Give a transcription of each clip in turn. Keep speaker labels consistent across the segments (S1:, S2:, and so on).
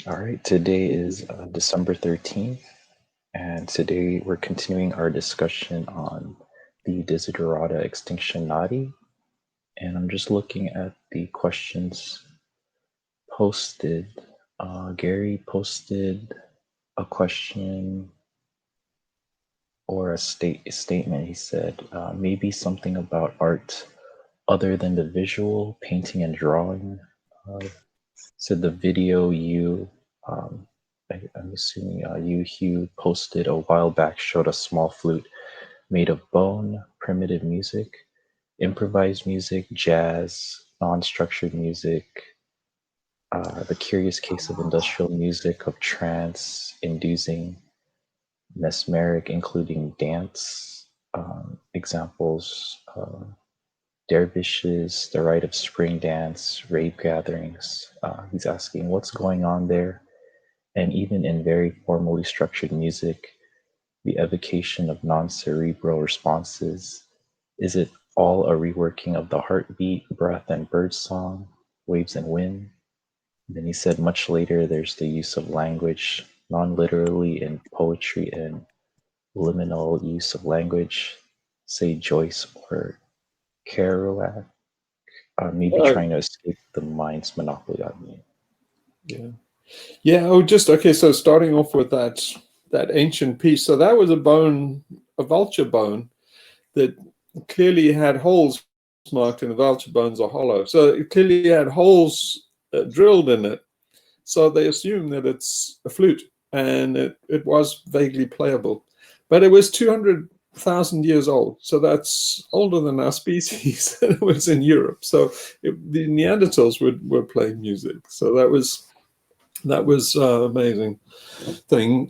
S1: All right, today is December 13th, and today we're continuing our discussion on the Desiderata Extinctionati. And I'm just looking at the questions posted. Gary posted a question or a statement. He said, maybe something about art other than the visual, painting and drawing. Said the video um, I'm assuming Hugh, posted a while back showed a small flute made of bone, primitive music, improvised music, jazz, non-structured music, the curious case of industrial music, of trance, inducing, mesmeric, including dance, examples, dervishes, the rite of spring dance, rave gatherings. He's asking what's going on there. And even in very formally structured music, the evocation of non-cerebral responses, is it all a reworking of the heartbeat, breath, and birdsong, waves and wind? Then he said much later there's the use of language, non-literally in poetry and liminal use of language, say Joyce or Kerouac, maybe
S2: Uh,
S1: trying to escape the mind's monopoly on me.
S2: yeah, yeah. Oh, just okay. So starting off with that ancient piece. So that was a bone, a vulture bone that clearly had holes marked, and the vulture bones are hollow. So it clearly had holes drilled in it. So they assume that it's a flute, and it was vaguely playable, but it was 200,000 years old. So that's older than our species. It was in Europe. So the Neanderthals were playing music. So that was amazing thing.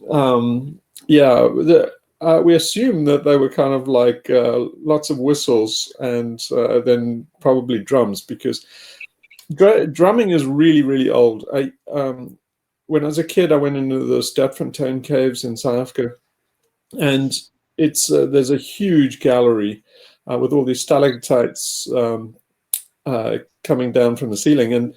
S2: Yeah, we assume that they were kind of like lots of whistles and then probably drums, because drumming is really, really old. When I was a kid, I went into the Stadfontein caves in South Africa, and it's there's a huge gallery with all these stalactites coming down from the ceiling, and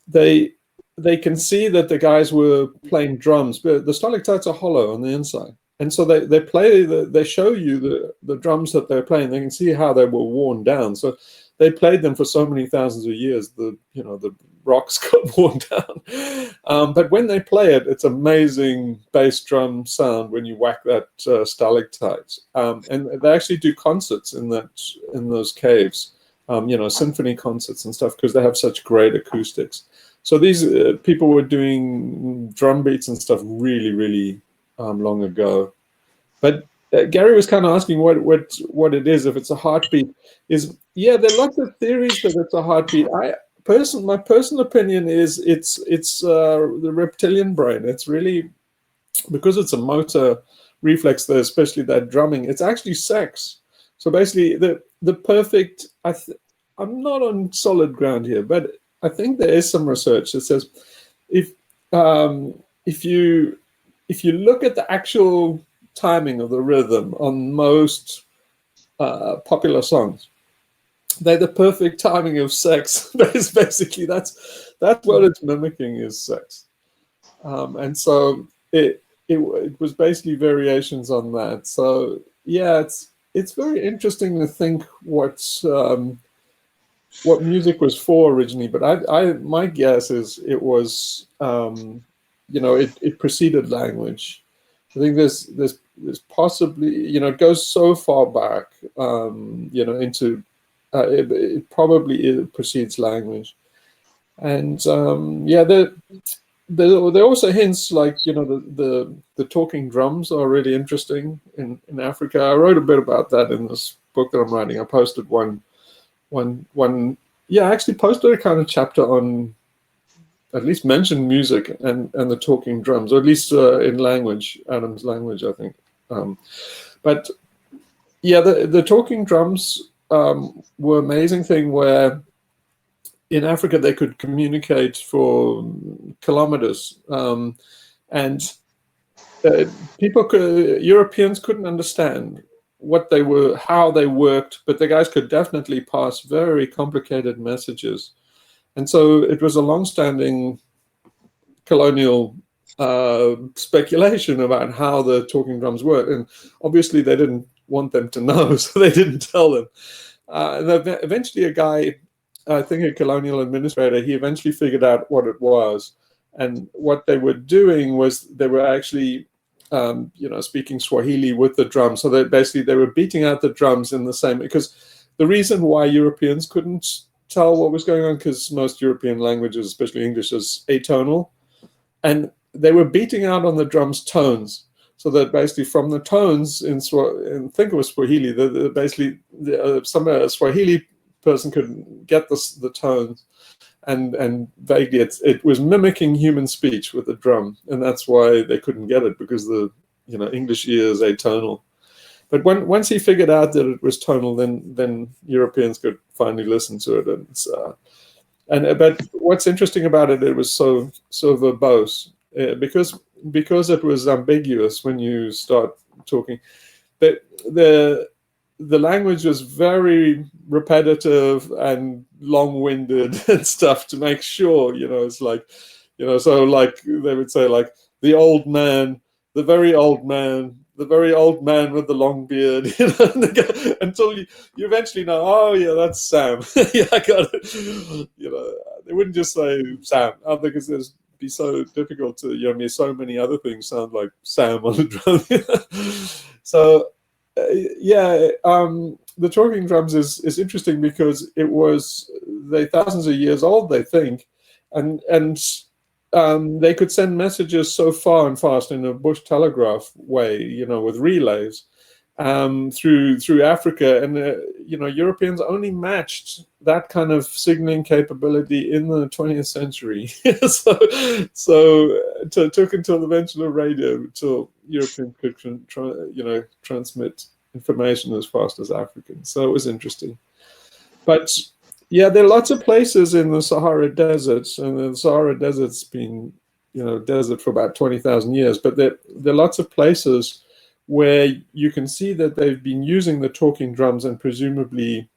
S2: they they can see that the guys were playing drums, but the stalactites are hollow on the inside. And so they show you the drums that they're playing. They can see how they were worn down. So they played them for so many thousands of years. The rocks got worn down. But when they play it, it's amazing bass drum sound when you whack that stalactite. And they actually do concerts in those caves. Symphony concerts and stuff, because they have such great acoustics. So these people were doing drum beats and stuff really, really long ago. But Gary was kind of asking what it is, if it's a heartbeat. Yeah, there are lots of theories that it's a heartbeat. My personal opinion is it's the reptilian brain. It's really, because it's a motor reflex there, especially that drumming. It's actually sex. So basically, the perfect. I'm not on solid ground here, but I think there is some research that says if um, if you if you look at the actual timing of the rhythm on most popular songs, they're the perfect timing of sex. Basically, that's what it's mimicking, is sex. And so it was basically variations on that. So yeah, it's very interesting to think what music was for originally. But my guess is it was it preceded language. I think there's possibly, it goes so far back, into it probably precedes language. And yeah, there are also hints, like, the talking drums are really interesting in Africa. I wrote a bit about that in this book that I'm writing. I posted one. Yeah, I actually posted a kind of chapter on, at least mentioned music and the talking drums, or at least in language, Adam's language, I think. But yeah, the talking drums were an amazing thing, where in Africa they could communicate for kilometers, and Europeans couldn't understand what they were, how they worked, but the guys could definitely pass very complicated messages. And so it was a long-standing colonial speculation about how the talking drums work, and obviously they didn't want them to know, so they didn't tell them. And eventually, a guy, I think a colonial administrator, he eventually figured out what it was, and what they were doing was they were actually, speaking Swahili with the drums. So they were beating out the drums in the same, because the reason why Europeans couldn't tell what was going on, because most European languages, especially English, is atonal, and they were beating out on the drums tones. So that basically from the tones think it was Swahili, some Swahili person could get the tones, and vaguely it was mimicking human speech with the drum, and that's why they couldn't get it, because the English ear is atonal. But once he figured out that it was tonal, then Europeans could finally listen to it, but what's interesting about it, it was so verbose, because it was ambiguous when you start talking. The language was very repetitive and long-winded and stuff, to make sure, it's like, so like they would say, like, the old man, the very old man, the very old man with the long beard, until you eventually know, oh yeah, that's Sam. Yeah, I got it. They wouldn't just say Sam, because it'd be so difficult to, so many other things sound like Sam on the drum. So the talking drums is interesting, because they thousands of years old, they think, and they could send messages so far and fast in a bush telegraph way, with relays, through Africa, and Europeans only matched that kind of signaling capability in the 20th century. so it took until the invention of radio until Europeans could transmit information as fast as Africans. So it was interesting. But yeah, there are lots of places in the Sahara Desert, and the Sahara Desert's been, desert for about 20,000 years. But there are lots of places where you can see that they've been using the talking drums and presumably,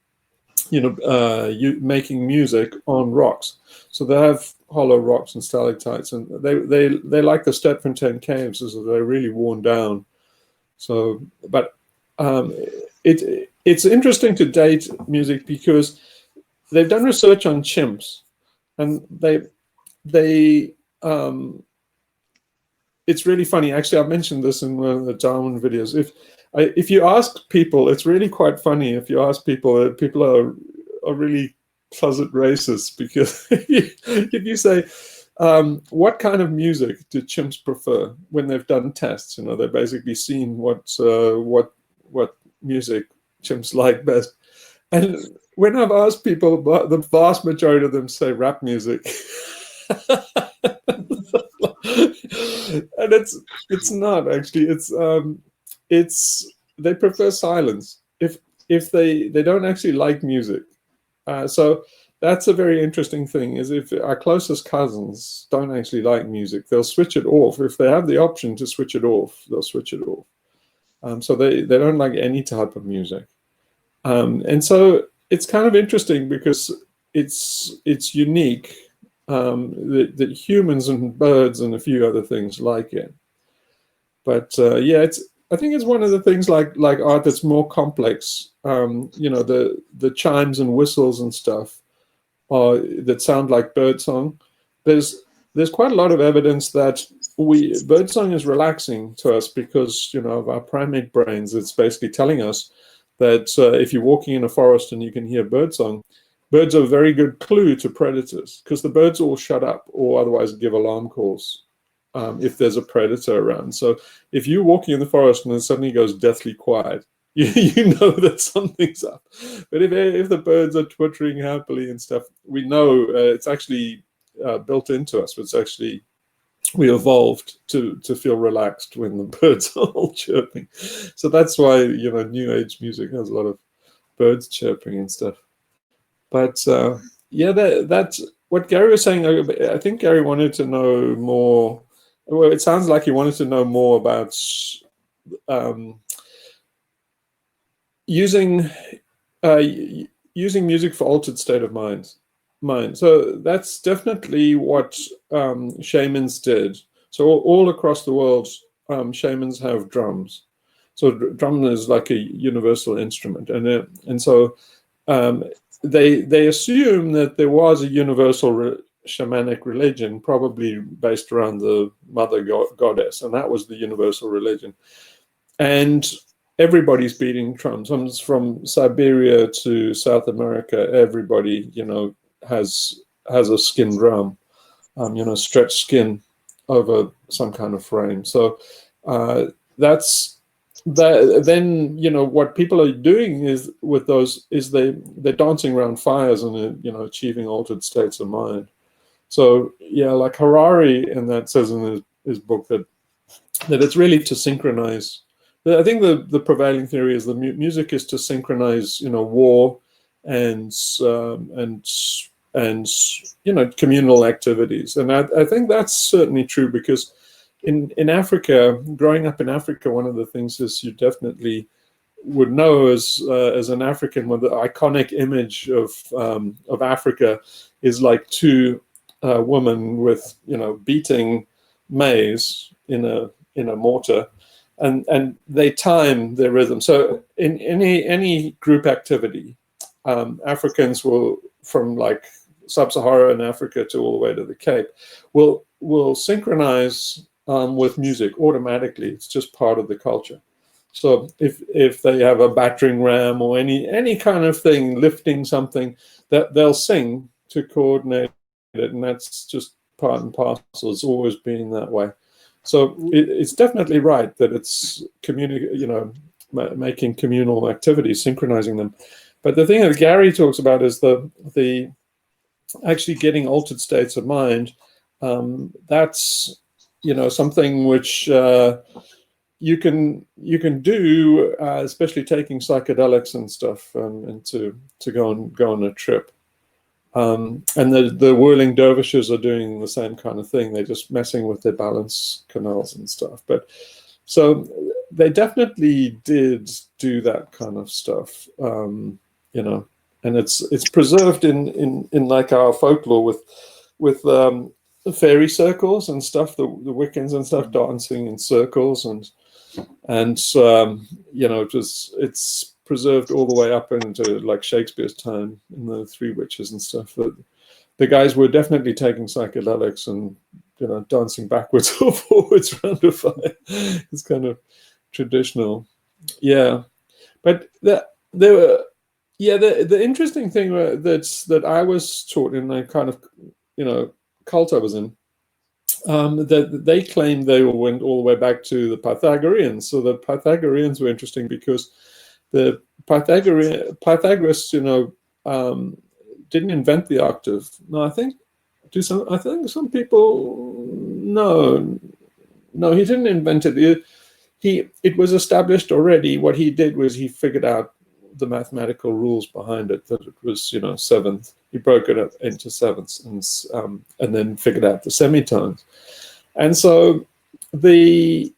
S2: making music on rocks. So they have hollow rocks and stalactites, and they like the Stetfontein caves, so they're really worn down. So, but it's interesting to date music, because they've done research on chimps, and it's really funny. Actually, I mentioned this in one of the Darwin videos. If you ask people, it's really quite funny. If you ask people, people are really closet racist, because if you say, what kind of music do chimps prefer, when they've done tests, they've basically seen what music chimps like best. And when I've asked people, the vast majority of them say rap music. And it's not actually. It's they prefer silence. If they don't actually like music, so that's a very interesting thing. Is if our closest cousins don't actually like music, they'll switch it off. If they have the option to switch it off, they'll switch it off. So they don't like any type of music, and so it's kind of interesting, because it's unique. That humans and birds and a few other things like it. But I think it's one of the things like art that's more complex. The chimes and whistles and stuff that sound like birdsong. There's quite a lot of evidence that birdsong is relaxing to us, because of our primate brains. It's basically telling us that if you're walking in a forest and you can hear birdsong, birds are a very good clue to predators, because the birds all shut up or otherwise give alarm calls if there's a predator around. So if you're walking in the forest and then suddenly goes deathly quiet, you know that something's up. But if the birds are twittering happily and stuff, we know it's actually built into us. It's actually, we evolved to feel relaxed when the birds are all chirping. So that's why New Age music has a lot of birds chirping and stuff. But that's what Gary was saying. I think Gary wanted to know more. Well, it sounds like he wanted to know more about using music for altered state of mind. So that's definitely what shamans did. So all across the world, shamans have drums. So drum is like a universal instrument, and so they assume that there was a universal shamanic religion, probably based around the mother goddess, and that was the universal religion. And everybody's beating drums. From Siberia to South America, everybody, has a skin drum, stretched skin over some kind of frame. So that's that. Then what people are doing is with those is they're dancing around fires and achieving altered states of mind. So yeah, like Harari, and that says in his book that it's really to synchronize. I think the prevailing theory is the music is to synchronize, war and communal activities, and I think that's certainly true because in Africa, growing up in Africa, one of the things is you definitely would know as an African, one of the iconic image of Africa is like two women with beating maize in a mortar, and they time their rhythm. So in any group activity, Africans will, from like sub-Saharan Africa to all the way to the Cape, will synchronize with music automatically. It's just part of the culture. So if they have a battering ram or any kind of thing, lifting something, that they'll sing to coordinate it, and that's just part and parcel. It's always been that way. So it's definitely right that it's making communal activities, synchronizing them. But the thing that Gary talks about is the actually getting altered states of mind. That's something which you can do, especially taking psychedelics and stuff, and to go on a trip. And the whirling dervishes are doing the same kind of thing. They're just messing with their balance canals and stuff. But so they definitely did do that kind of stuff, and it's preserved in like our folklore with fairy circles and stuff. The Wiccans and stuff dancing in circles, and it's preserved all the way up into like Shakespeare's time in the Three Witches and stuff. That the guys were definitely taking psychedelics and dancing backwards or forwards around a fire. It's kind of traditional, yeah. But the interesting thing that I was taught in the kind of cult I was in, that they claimed they went all the way back to the Pythagoreans. So the Pythagoreans were interesting because the Pythagoras, didn't invent the octave. No, I think some people, no, he didn't invent it. It was established already. What he did was he figured out the mathematical rules behind it, that it was seventh. He broke it up into sevenths and then figured out the semitones. And so they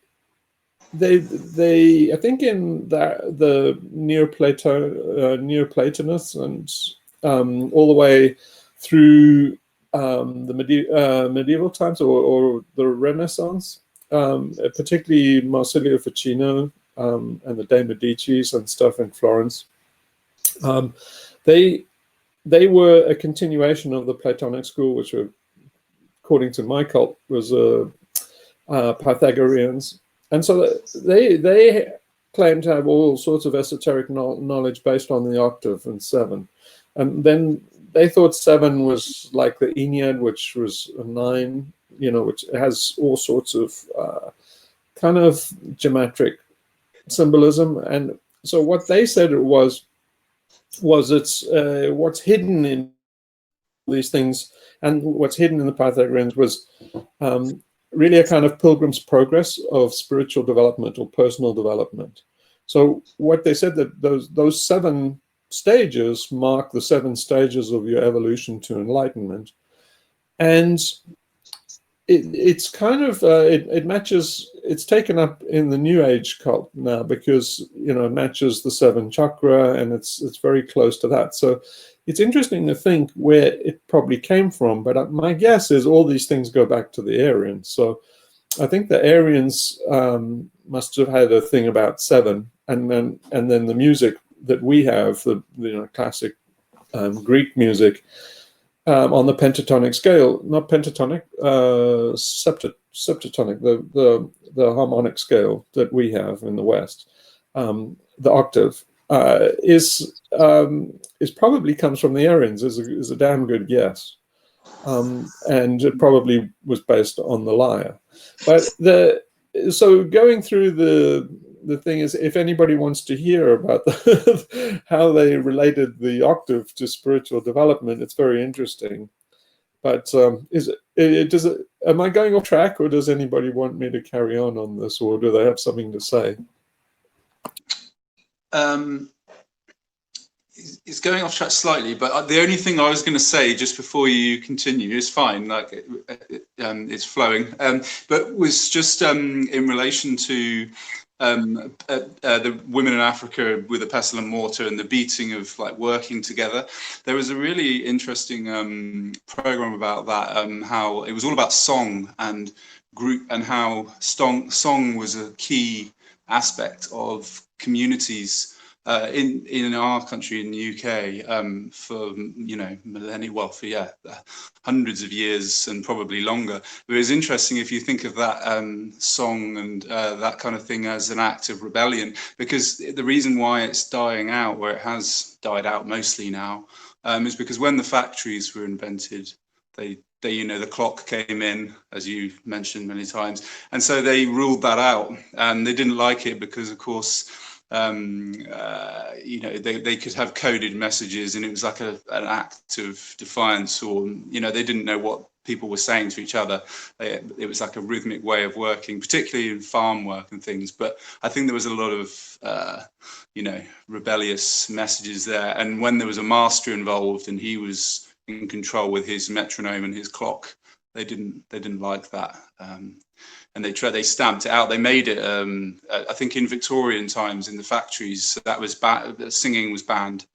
S2: I think in the Neoplatonists and all the way through the medieval times or the Renaissance, particularly Marsilio Ficino and the De Medicis and stuff in Florence, they were a continuation of the Platonic school, which were, according to my cult, was Pythagoreans. And so they claim to have all sorts of esoteric knowledge based on the octave and seven. And then they thought seven was like the Ennead, which was a 9, which has all sorts of kind of geometric symbolism. And so what they said it was it's what's hidden in these things, and what's hidden in the Pythagoreans was really a kind of pilgrim's progress of spiritual development or personal development. So what they said, that those 7 stages mark the 7 stages of your evolution to enlightenment. And it's kind of it matches. It's taken up in the New Age cult now because it matches the 7 chakra, and it's very close to that. So it's interesting to think where it probably came from, but my guess is all these things go back to the Aryans. So I think the Aryans must have had a thing about 7, and then the music that we have, the classic Greek music, on the pentatonic scale, not pentatonic, septatonic, the harmonic scale that we have in the West, the octave, is probably comes from the Aryans. Is a damn good guess, and it probably was based on the lyre. But so going through the thing is, if anybody wants to hear about how they related the octave to spiritual development, it's very interesting. But am I going off track, or does anybody want me to carry on this, or do they have something to say?
S3: It's going off track slightly, but the only thing I was going to say just before you continue is fine, like it's flowing, but was just in relation to the women in Africa with the pestle and mortar and the beating of like working together. There was a really interesting program about that, how it was all about song and group, and how song was a key aspect of communities in our country, in the UK, for millennia, well, for hundreds of years and probably longer. But it's interesting if you think of that song and that kind of thing as an act of rebellion, because the reason why it's dying out, where it has died out mostly now, is because when the factories were invented, they the clock came in, as you mentioned many times, and so they ruled that out, and they didn't like it because, of course, they could have coded messages, and it was like an act of defiance, or they didn't know what people were saying to each other. It was like a rhythmic way of working, particularly in farm work and things. But I think there was a lot of rebellious messages there, and when there was a master involved and he was in control with his metronome and his clock, they didn't like that. And they stamped it out. They made it, I think, in Victorian times in the factories. That was singing was banned,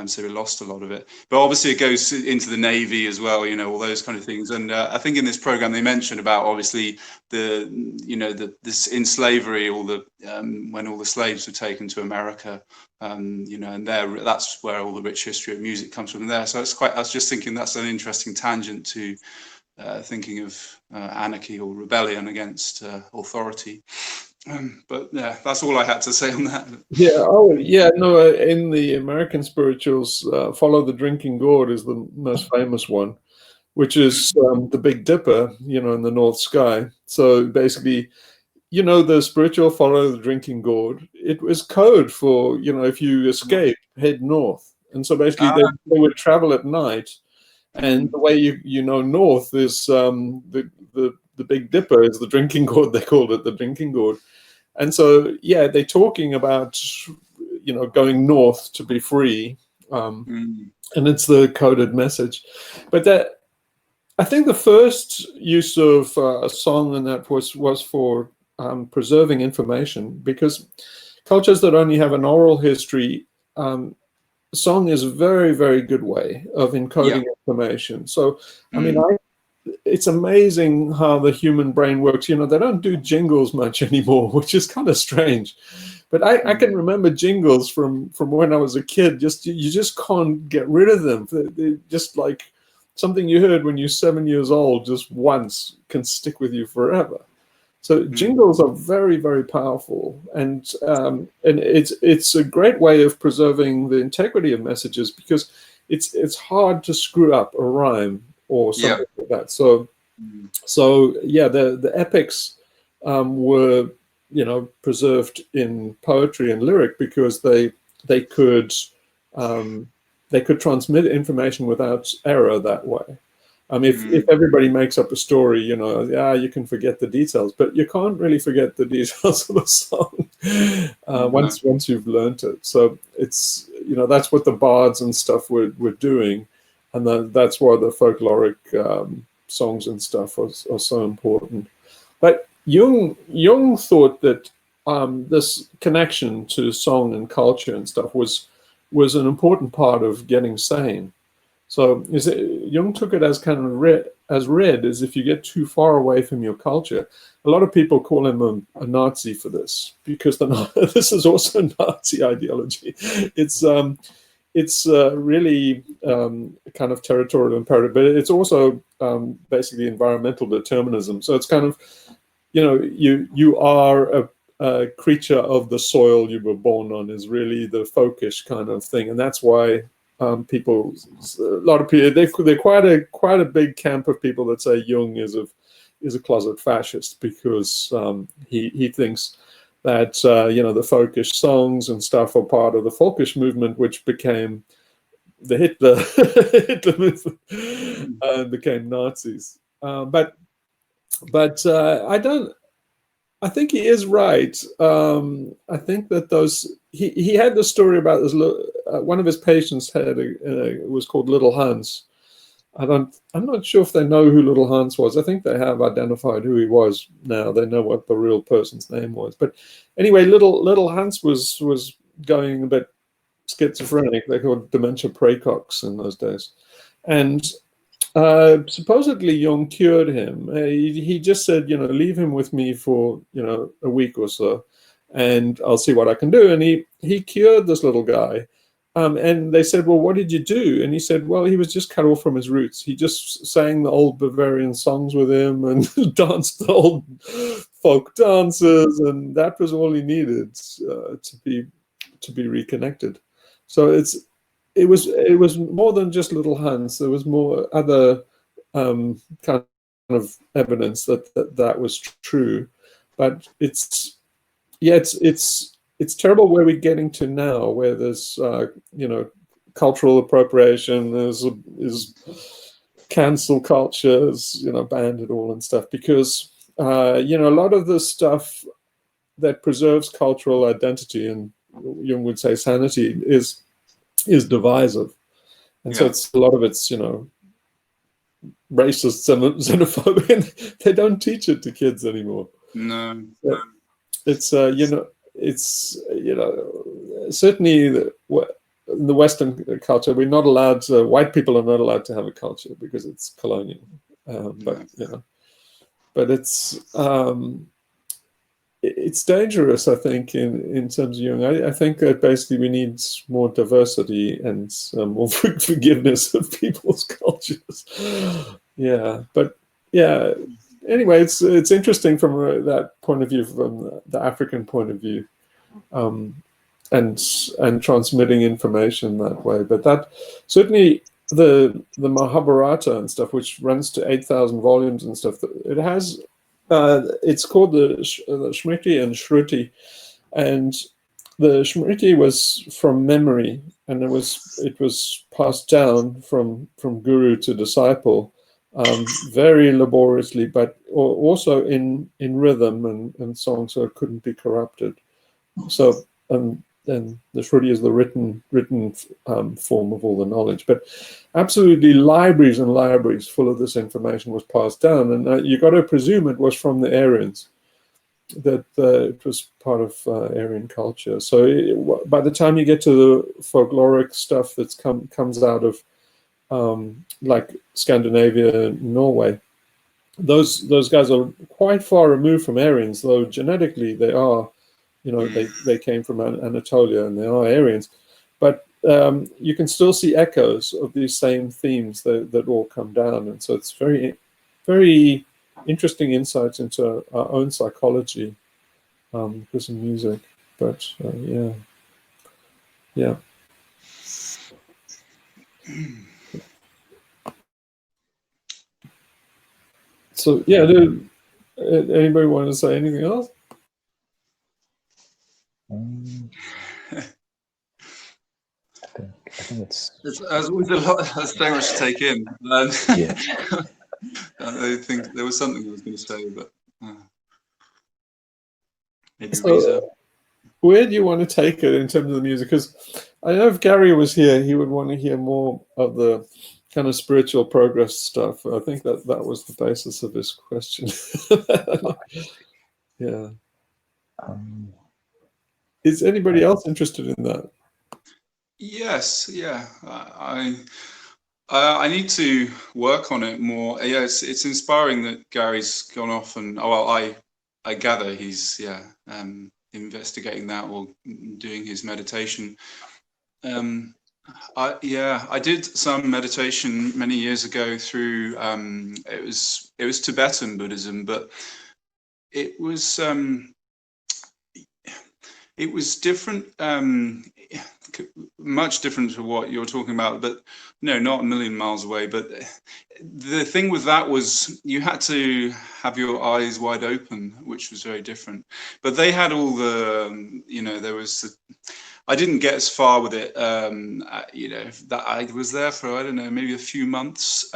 S3: so we lost a lot of it. But obviously, it goes into the Navy as well. All those kind of things. And I think in this program they mentioned about obviously this in slavery, all the when all the slaves were taken to America, and that's where all the rich history of music comes from there. So I was just thinking that's an interesting tangent to. Thinking of anarchy or rebellion against authority. But yeah, that's all I had to say on that.
S2: Yeah. Oh, yeah. No, in the American spirituals, Follow the Drinking Gourd is the most famous one, which is the Big Dipper, in the North Sky. So basically, the spiritual Follow the Drinking Gourd, it was code for, if you escape, head north. And so basically they would travel at night. And the way north is the Big Dipper is the drinking gourd. They called it the drinking gourd. And so they're talking about going north to be free, and it's the coded message. But I think the first use of a song and that was for preserving information, because cultures that only have an oral history. Song is a very, very good way of encoding information. So, I mean, it's amazing how the human brain works. They don't do jingles much anymore, which is kind of strange. But I can remember jingles from when I was a kid. You just can't get rid of them. They're just like something you heard when you're 7 years old, just once can stick with you forever. So jingles are very, very powerful, and it's a great way of preserving the integrity of messages, because it's hard to screw up a rhyme or something like that. So the epics were preserved in poetry and lyric because they could transmit information without error that way. If everybody makes up a story, you can forget the details, but you can't really forget the details of a song once you've learned it. So it's that's what the bards and stuff were doing, and that's why the folkloric songs and stuff are so important. But Jung thought that this connection to song and culture and stuff was was an important part of getting sane. So Jung took it as kind of read as if you get too far away from your culture. A lot of people call him a Nazi for this, because this is also Nazi ideology. It's really kind of territorial imperative, but it's also basically environmental determinism. So it's kind of, you are a creature of the soil you were born on, is really the folkish kind of thing, and that's why a lot of people, they're quite a big camp of people that say Jung is a closet fascist, because he thinks that the folkish songs and stuff are part of the folkish movement, which became the Hitler movement and became Nazis. But I think he is right. I think that he had the story about this. One of his patients was called Little Hans. I'm not sure if they know who Little Hans was. I think they have identified who he was now. They know what the real person's name was. But anyway, Little Hans was going a bit schizophrenic. They called dementia praecox in those days, and supposedly Jung cured him. He just said, leave him with me for a week or so, and I'll see what I can do. And he cured this little guy. And they said, well, what did you do? And he said, well, he was just cut off from his roots. He just sang the old Bavarian songs with him and danced the old folk dances, and that was all he needed to be reconnected. So it was more than just Little Hans. There was more other kind of evidence that was true. But it's terrible where we're getting to now, where there's cultural appropriation, is cancel culture, is banned it all and stuff, because a lot of the stuff that preserves cultural identity, and Jung would say sanity, is divisive, and so a lot of it's racist, xenophobic, and they don't teach it to kids anymore.
S3: No,
S2: it's certainly in the Western culture, we're not allowed to. White people are not allowed to have a culture because it's colonial. But it's dangerous, I think, in terms of Jung. I think that basically we need more diversity and more forgiveness of people's cultures. Anyway, it's interesting from that point of view, from the African point of view, and transmitting information that way. But that certainly the Mahabharata and stuff, which runs to 8,000 volumes and stuff, it has. It's called the Smriti and Shruti, and the Smriti was from memory, and it was passed down from guru to disciple, very laboriously, but also in rhythm and song, so it couldn't be corrupted. So then the Shruti is the written form of all the knowledge. But absolutely, libraries and libraries full of this information was passed down, and you got to presume it was from the Aryans, that it was part of Aryan culture. So by the time you get to the folkloric stuff that comes out of like Scandinavia and Norway, those guys are quite far removed from Aryans, though genetically they are. They came from Anatolia and they are Aryans, but you can still see echoes of these same themes that all come down, and so it's very, very interesting insights into our own psychology because of music. But yeah. So anybody want to say anything else?
S1: I think it's
S3: always a lot. There's so much to take in.
S1: Yeah.
S3: I think there was something I was going to say, but maybe
S2: so, where do you want to take it in terms of the music? Because I know if Gary was here, he would want to hear more of the kind of spiritual progress stuff. I think that was the basis of his question. Yeah. Is anybody else interested in that?
S3: Yes, yeah. I need to work on it more. Yeah, it's inspiring that Gary's gone off, and well, I gather he's investigating that or doing his meditation. I did some meditation many years ago through it was Tibetan Buddhism, but it was it was different, much different to what you're talking about, but no, not a million miles away. But the thing with that was you had to have your eyes wide open, which was very different. But they had all the, there was I didn't get as far with it. That I was there for, I don't know, maybe a few months.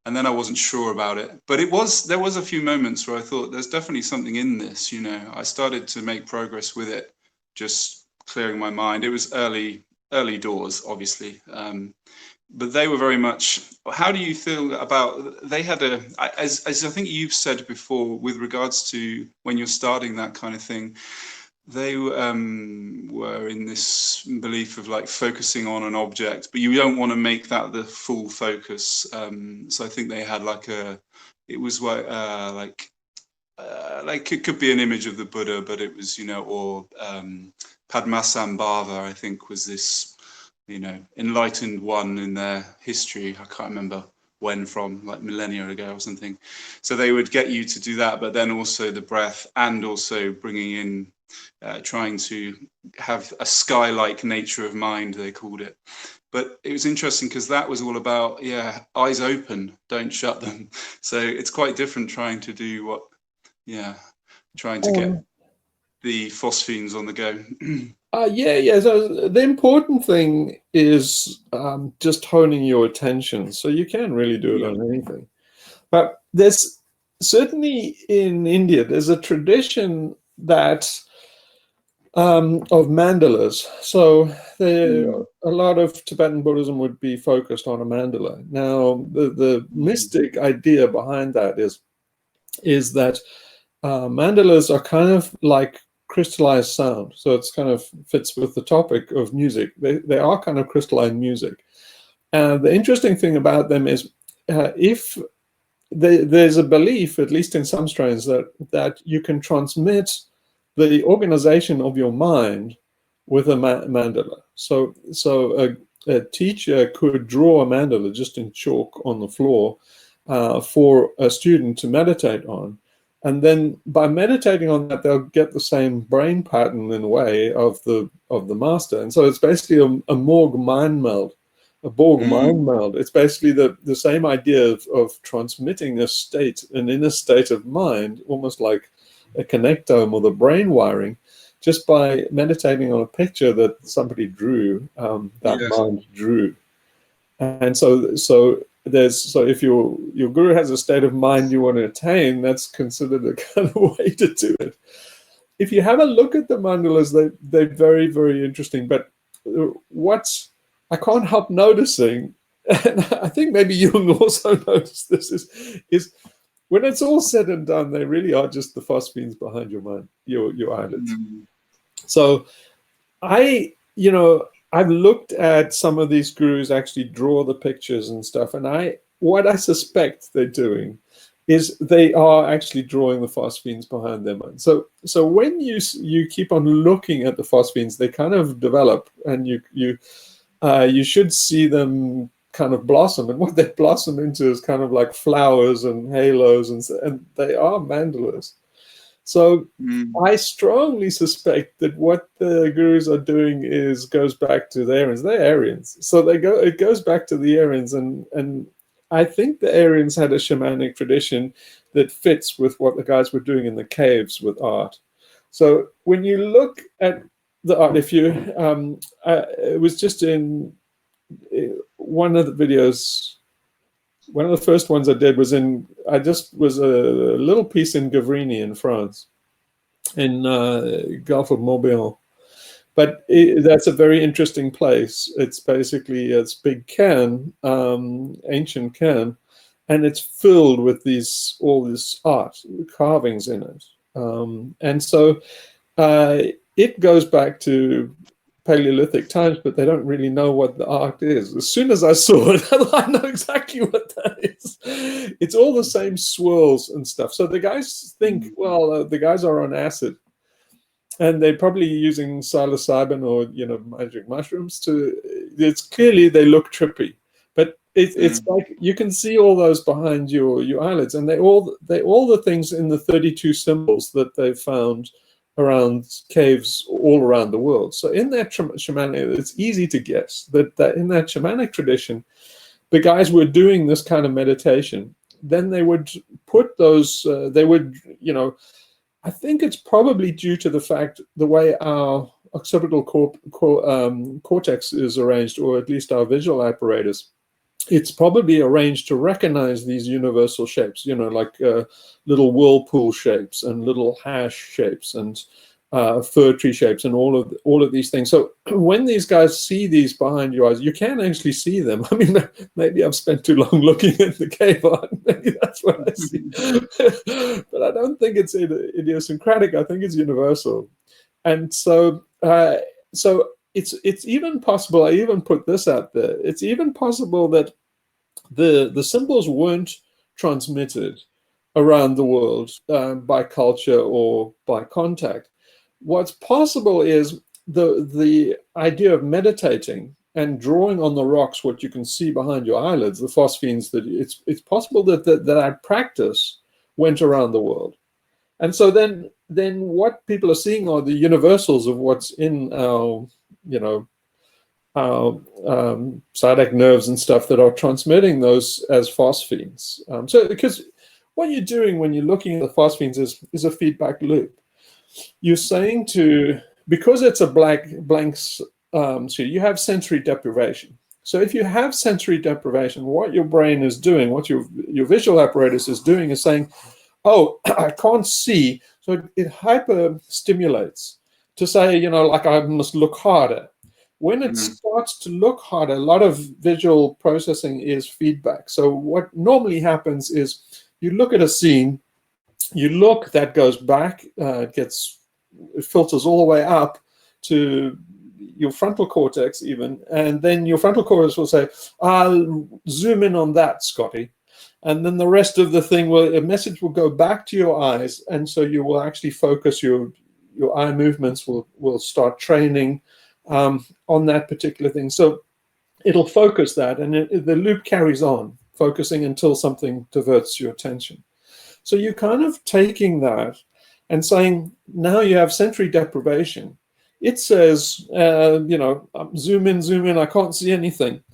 S3: And then I wasn't sure about it. But there was a few moments where I thought there's definitely something in this. I started to make progress with it, just clearing my mind. It was early doors, obviously. But they were very much. How do you feel about? They had as I think you've said before, with regards to when you're starting that kind of thing, they were in this belief of like focusing on an object, but you don't want to make that the full focus. So I think they had it was like it could be an image of the Buddha, but it was, or Padmasambhava, I think, was this, enlightened one in their history. I can't remember when, from like millennia ago or something. So they would get you to do that, but then also the breath, and also bringing in trying to have a sky-like nature of mind, they called it. But it was interesting because that was all about, eyes open, don't shut them. So it's quite different trying to do trying to get the phosphenes on the go.
S2: Yeah. So the important thing is just honing your attention. So you can really do it on anything. But there's certainly in India, there's a tradition that of mandalas. So a lot of Tibetan Buddhism would be focused on a mandala. Now, the mystic idea behind that is that mandalas are kind of like crystallized sound. So it's kind of fits with the topic of music. They are kind of crystalline music. And the interesting thing about them is if there's a belief, at least in some strains, that you can transmit the organization of your mind with a mandala. So a teacher could draw a mandala just in chalk on the floor for a student to meditate on. And then by meditating on that, they'll get the same brain pattern in a way of the master. And so it's basically a Morg mind meld. A Borg mind meld. It's basically the same idea of transmitting an inner state of mind, almost like a connectome or the brain wiring, just by meditating on a picture that somebody drew, mind drew. And so if your guru has a state of mind you want to attain, that's considered a kind of way to do it. If you have a look at the mandalas, they're very, very interesting. But I can't help noticing, and I think maybe Jung also noticed this, is when it's all said and done, they really are just the phosphenes behind your mind, your eyelids. So I've looked at some of these gurus actually draw the pictures and stuff, and what I suspect they're doing is they are actually drawing the phosphenes behind their mind. So when you keep on looking at the phosphenes, they kind of develop, and you should see them kind of blossom, and what they blossom into is kind of like flowers and halos, and they are mandalas. So I strongly suspect that what the gurus are doing goes back to the Aryans. They're Aryans, so it goes back to the Aryans, and I think the Aryans had a shamanic tradition that fits with what the guys were doing in the caves with art. So when you look at the art, it was just in one of the videos. One of the first ones I did was was a little piece in Gavrini in France, in Gulf of Morbihan. But that's a very interesting place. It's basically a big cairn, ancient cairn, and it's filled with all this art, carvings in it. And so it goes back to Paleolithic times, but they don't really know what the ARG is. As soon as I saw it, I know exactly what that is. It's all the same swirls and stuff. So the guys think, well, the guys are on acid, and they're probably using psilocybin or magic mushrooms to. It's clearly they look trippy, but it's like you can see all those behind your eyelids, and they all the things in the 32 symbols that they've found around caves all around the world. So in that shamanic, it's easy to guess that in that shamanic tradition, the guys were doing this kind of meditation. Then they would put those. They would I think it's probably due to the fact the way our occipital cortex is arranged, or at least our visual apparatus. It's probably arranged to recognize these universal shapes, like little whirlpool shapes and little hash shapes and fir tree shapes and all of these things. So when these guys see these behind your eyes, you can actually see them. I mean, maybe I've spent too long looking at the cave art. Maybe that's what I see. But I don't think it's idiosyncratic. I think it's universal. And so it's even possible, I even put this out there, it's even possible that the symbols weren't transmitted around the world by culture or by contact. What's possible is the idea of meditating and drawing on the rocks what you can see behind your eyelids, the phosphenes, that it's possible that practice went around the world. And so then what people are seeing are the universals of what's in our sciatic nerves and stuff that are transmitting those as phosphenes. So because what you're doing when you're looking at the phosphenes is a feedback loop. You're saying because it's a blank so you have sensory deprivation. So if you have sensory deprivation, what your brain is doing, what your visual apparatus is doing is saying, oh, I can't see. So it hyper stimulates to say, like I must look harder. When it starts to look harder, a lot of visual processing is feedback. So what normally happens is you look at a scene, that goes back, it filters all the way up to your frontal cortex even, and then your frontal cortex will say, I'll zoom in on that, Scotty. And then the rest of the thing a message will go back to your eyes, and so you will actually focus your eye movements will start training on that particular thing. So it'll focus that, and the loop carries on, focusing until something diverts your attention. So you're kind of taking that and saying, now you have sensory deprivation. It says, zoom in, I can't see anything.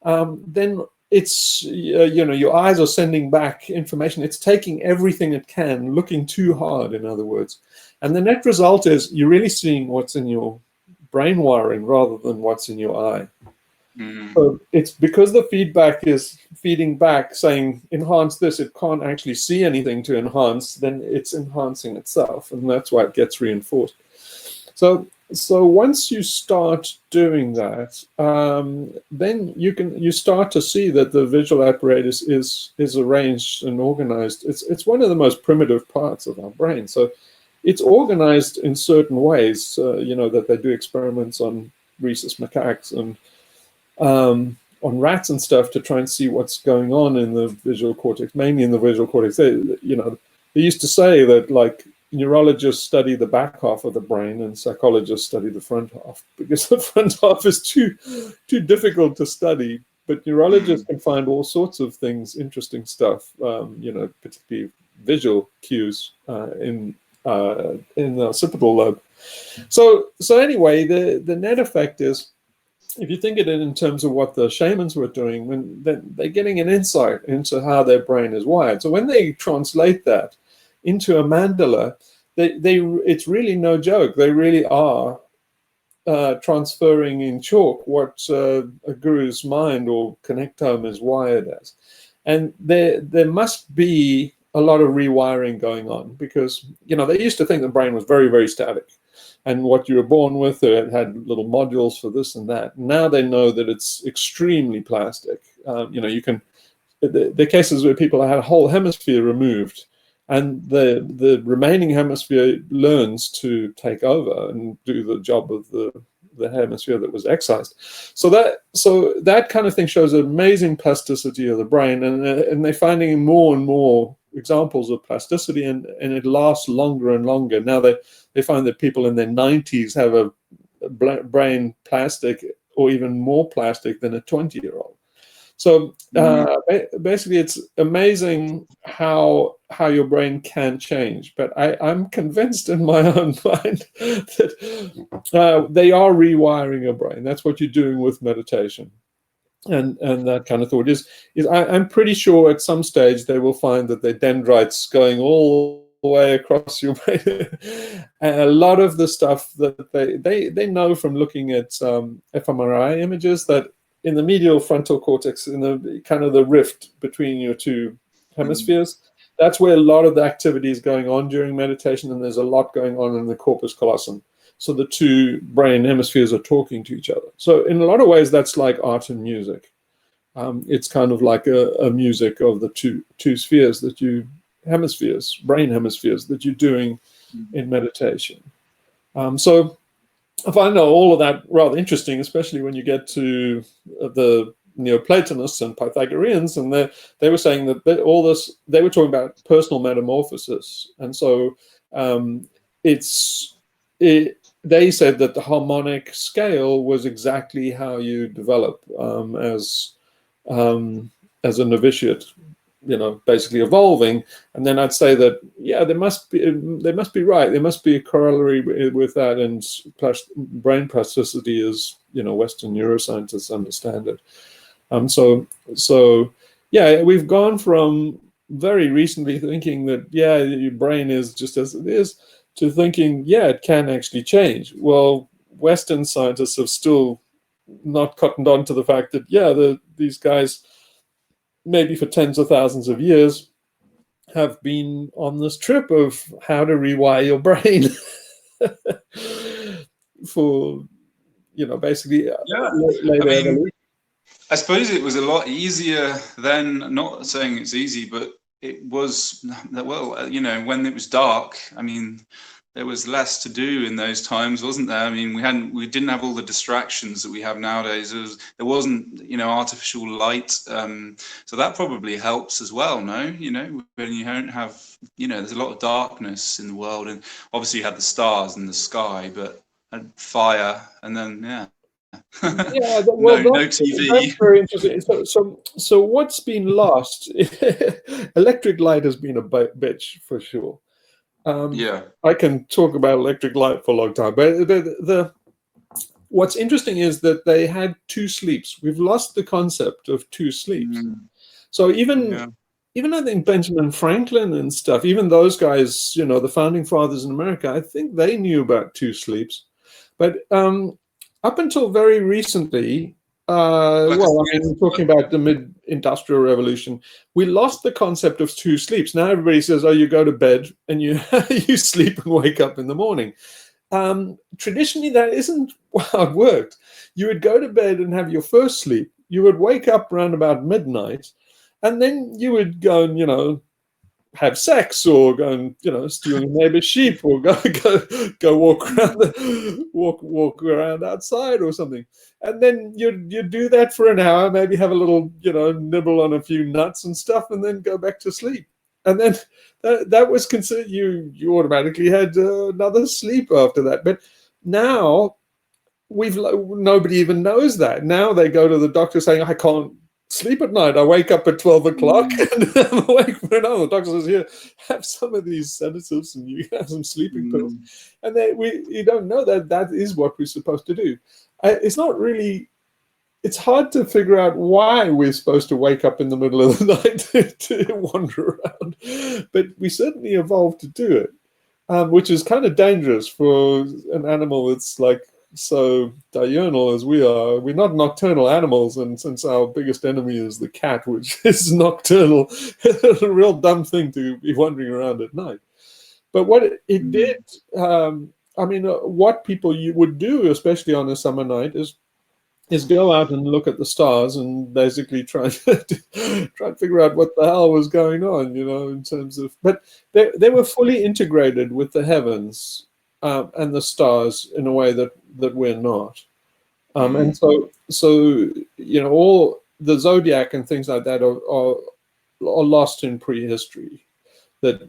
S2: Then it's, your eyes are sending back information. It's taking everything it can, looking too hard, in other words. And the net result is you're really seeing what's in your brain wiring rather than what's in your eye. So it's because the feedback is feeding back saying enhance this, it can't actually see anything to enhance, then it's enhancing itself, and that's why it gets reinforced. So once you start doing that, then you start to see that the visual apparatus is arranged and organized. It's one of the most primitive parts of our brain. So it's organized in certain ways, that they do experiments on rhesus macaques and on rats and stuff to try and see what's going on in the visual cortex, mainly in the visual cortex. They used to say that, like, neurologists study the back half of the brain and psychologists study the front half, because the front half is too difficult to study. But neurologists can find all sorts of things, interesting stuff, particularly visual cues in the occipital lobe. So anyway, the net effect is, if you think of it in terms of what the shamans were doing, when they're getting an insight into how their brain is wired. So when they translate that into a mandala, it's really no joke. They really are transferring in chalk what a guru's mind or connectome is wired as. And there must be a lot of rewiring going on, because they used to think the brain was very, very static, and what you were born with, it had little modules for this and that. Now they know that it's extremely plastic. You can, the cases where people had a whole hemisphere removed, and the remaining hemisphere learns to take over and do the job of the the hemisphere that was excised. So that kind of thing shows amazing plasticity of the brain, and they're finding more and more examples of plasticity, and it lasts longer and longer. Now they find that people in their 90s have a brain plastic or even more plastic than a 20-year-old. So basically, it's amazing how your brain can change. But I'm convinced in my own mind that they are rewiring your brain. That's what you're doing with meditation, and that kind of thought is I'm pretty sure at some stage they will find that their dendrites going all the way across your brain. And a lot of the stuff that they know from looking at fMRI images that in the medial frontal cortex, in the kind of the rift between your two hemispheres, that's where a lot of the activity is going on during meditation, and there's a lot going on in the corpus callosum. So the two brain hemispheres are talking to each other. So in a lot of ways, that's like art and music. It's kind of like a music of the two spheres that hemispheres, brain hemispheres that you're doing in meditation. So I find all of that rather interesting, especially when you get to the Neoplatonists and Pythagoreans, and they were saying that they were talking about personal metamorphosis, and so they said that the harmonic scale was exactly how you develop as a novitiate, basically evolving. And then I'd say that, they must be right. There must be a corollary with that, and brain plasticity as Western neuroscientists understand it. So we've gone from very recently thinking that your brain is just as it is, to thinking it can actually change. Well, Western scientists have still not cottoned on to the fact that these guys, maybe for tens of thousands of years, have been on this trip of how to rewire your brain for, basically later evolution.
S3: I suppose it was a lot easier then, not saying it's easy, but it was, when it was dark, there was less to do in those times, wasn't there? We didn't have all the distractions that we have nowadays. There wasn't, artificial light. So that probably helps as well, no? When you don't have, there's a lot of darkness in the world, and obviously you had the stars in the sky, but and fire, and then, no TV.
S2: That's very interesting. So what's been lost? Electric light has been a bitch for sure. I can talk about electric light for a long time, but what's interesting is that they had two sleeps. We've lost the concept of two sleeps. So even I think Benjamin Franklin and stuff, even those guys, the founding fathers in America, I think they knew about two sleeps. But up until very recently, talking about the mid-industrial revolution, we lost the concept of two sleeps. Now everybody says, you go to bed and you you sleep and wake up in the morning. Traditionally, that isn't how it worked. You would go to bed and have your first sleep. You would wake up around about midnight, and then you would go and, have sex, or go and steal your neighbor's sheep, or go walk around outside or something, and then you do that for an hour, maybe have a little nibble on a few nuts and stuff, and then go back to sleep. And then that was considered you automatically had another sleep after that. But now nobody even knows that. Now they go to the doctor saying, I can't sleep at night. I wake up at 12 o'clock and I'm awake for an hour. The doctor says, here, have some of these sedatives and you have some sleeping pills. And you don't know that is what we're supposed to do. It's hard to figure out why we're supposed to wake up in the middle of the night to wander around. But we certainly evolved to do it, which is kind of dangerous for an animal that's like so diurnal as we are. We're not nocturnal animals, and since our biggest enemy is the cat, which is nocturnal, it's a real dumb thing to be wandering around at night. But what it did, what people would do, especially on a summer night, is go out and look at the stars and basically try to figure out what the hell was going on, in terms of. But they were fully integrated with the heavens. and the stars in a way that we're not. And so you know, all the zodiac and things like that are lost in prehistory. That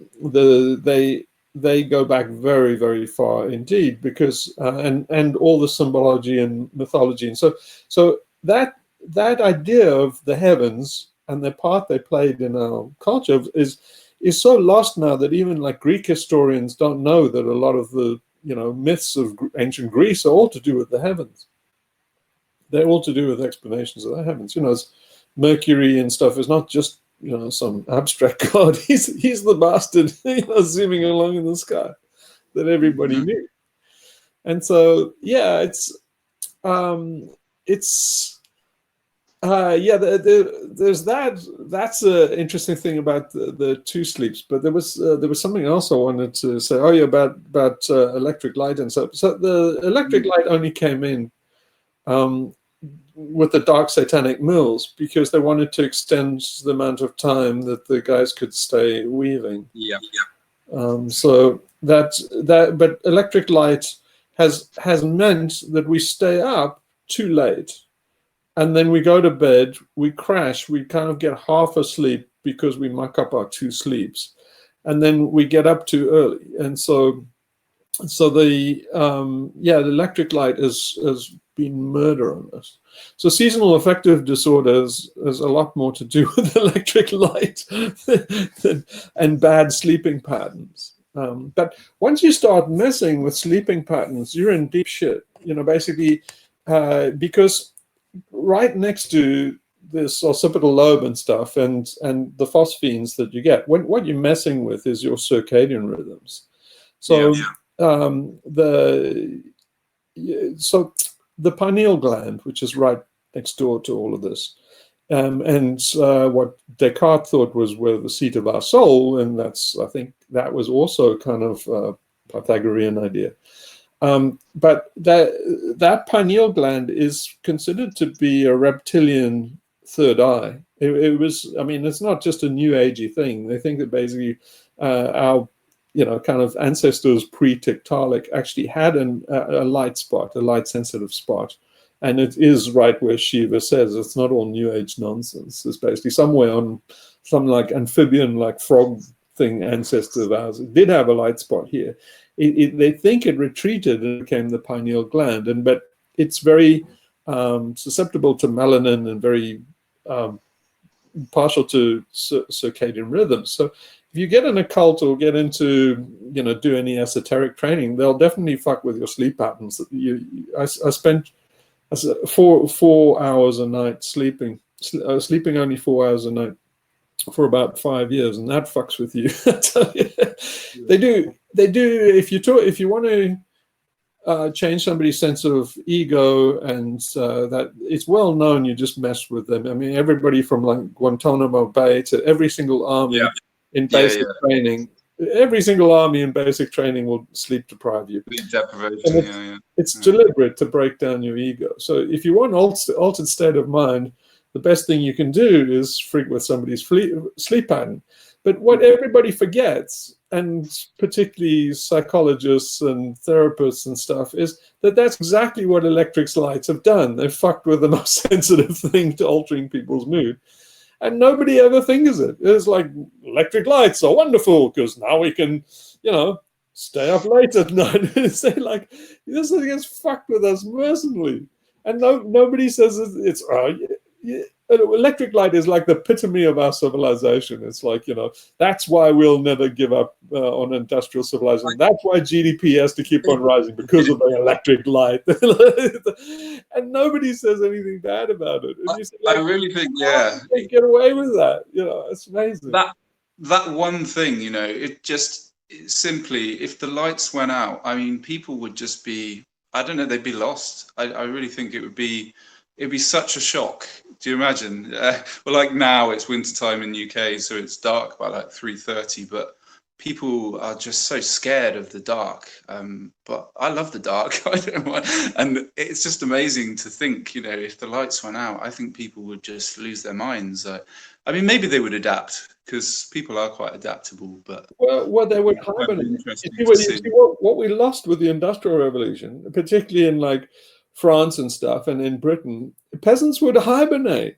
S2: they go back very, very far indeed, because and all the symbology and mythology, and so that idea of the heavens and the part they played in our culture is so lost now that even like Greek historians don't know that a lot of the, you know, myths of ancient Greece are all to do with the heavens. They're all to do with explanations of the heavens. You know, Mercury and stuff is not just, you know, some abstract god. He's the bastard, you know, zooming along in the sky that everybody knew. And so yeah, there's that. That's an interesting thing about the two sleeps. But there was something else I wanted to say. Oh yeah, about electric light and stuff. So the electric light only came in with the dark satanic mills because they wanted to extend the amount of time that the guys could stay weaving.
S3: Yeah.
S2: So but electric light has meant that we stay up too late, and then we go to bed, we crash, we kind of get half asleep because we muck up our two sleeps, and then we get up too early, and so the the electric light has been murder on us. So seasonal affective disorders has a lot more to do with electric light and bad sleeping patterns. But once you start messing with sleeping patterns, you're in deep shit. You know, basically, because right next to this occipital lobe and stuff, and the phosphenes that you get, what you're messing with is your circadian rhythms. So the pineal gland, which is right next door to all of this, and what Descartes thought was where the seat of our soul, and I think that was also kind of a Pythagorean idea. But that pineal gland is considered to be a reptilian third eye. It was, I mean, it's not just a new agey thing. They think that basically our, you know, kind of ancestors pre-Tiktaalik actually had a light spot, a light sensitive spot. And it is right where Shiva says. It's not all new age nonsense. It's basically somewhere on some like amphibian, like frog thing ancestor of ours. It did have a light spot here. They think it retreated and became the pineal gland. But it's very susceptible to melanin and very partial to circadian rhythms. So if you get in a cult or get into, you know, do any esoteric training, they'll definitely fuck with your sleep patterns. I spent 4 hours a night sleeping only 4 hours a night for about 5 years, and that fucks with you. They do. If you want to change somebody's sense of ego, and that it's well known, you just mess with them. I mean, everybody from like Guantanamo Bay to every single army in basic training. Every single army in basic training will sleep deprive you.
S3: Sleep deprivation,
S2: it's deliberate to break down your ego. So if you want altered state of mind, the best thing you can do is freak with somebody's sleep pattern. But what everybody forgets, and particularly psychologists and therapists and stuff, is that that's exactly what electric lights have done. They've fucked with the most sensitive thing to altering people's mood. And nobody ever thinks it. It's like, electric lights are wonderful because now we can, you know, stay up late at night. Say like, this thing has fucked with us mercilessly. And nobody says it's electric light is like the epitome of our civilization. It's like, you know, that's why we'll never give up on industrial civilization. That's why GDP has to keep on rising, because of the electric light. And nobody says anything bad about it. And you say, like,
S3: I really think,
S2: they get away with that. You know, it's amazing.
S3: That one thing, you know, simply, if the lights went out, I mean, people would just be, I don't know, they'd be lost. I really think it'd be such a shock. Do you imagine? Well, like now it's wintertime in UK, so it's dark by like 3:30, but people are just so scared of the dark. But I love the dark. I don't know why. And it's just amazing to think, you know, if the lights went out, I think people would just lose their minds. I mean, maybe they would adapt, because people are quite adaptable. But
S2: well, they would
S3: quite
S2: hibernate.
S3: interesting
S2: You
S3: to
S2: see
S3: see.
S2: what we lost with the Industrial Revolution, particularly in like France and stuff, and in Britain, peasants would hibernate.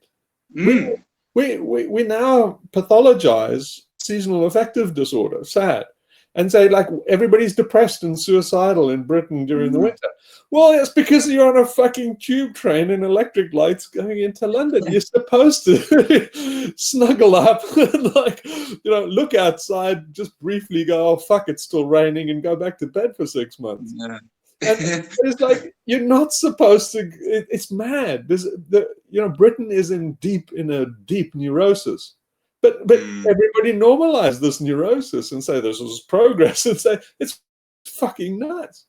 S3: Mm.
S2: We now pathologize seasonal affective disorder, sad, and say like everybody's depressed and suicidal in Britain during the winter. Well, it's because you're on a fucking tube train in electric lights going into London. You're supposed to snuggle up and like, look outside, just briefly go, oh fuck, it's still raining, and go back to bed for 6 months.
S3: Yeah.
S2: And it's like you're not supposed to. It's mad. Britain is in a deep neurosis, but everybody normalize this neurosis and say this is progress and say it's fucking nuts.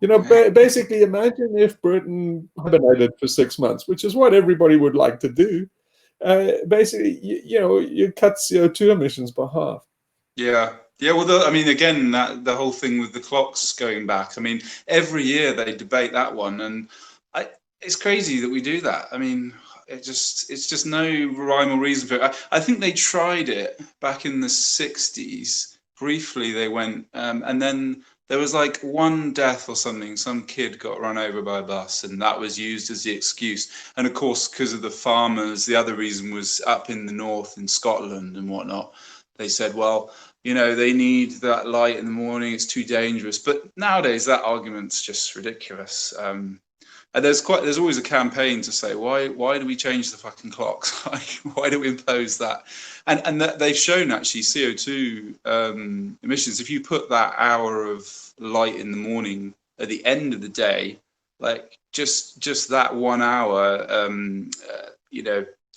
S2: Basically, imagine if Britain hibernated for 6 months, which is what everybody would like to do. Basically, you cut CO2 emissions by half.
S3: Yeah. Yeah, well, I mean, again, the whole thing with the clocks going back. I mean, every year they debate that one, and it's crazy that we do that. I mean, it's just no rhyme or reason for it. I think they tried it back in the 60s. Briefly, they went, and then there was like one death or something. Some kid got run over by a bus, and that was used as the excuse. And of course, because of the farmers, the other reason was up in the north in Scotland and whatnot. They said, well, they need that light in the morning. It's too dangerous. But nowadays, that argument's just ridiculous. And there's always a campaign to say, why do we change the fucking clocks? Why do we impose that? And that they've shown actually CO2 emissions. If you put that hour of light in the morning at the end of the day, like just that 1 hour,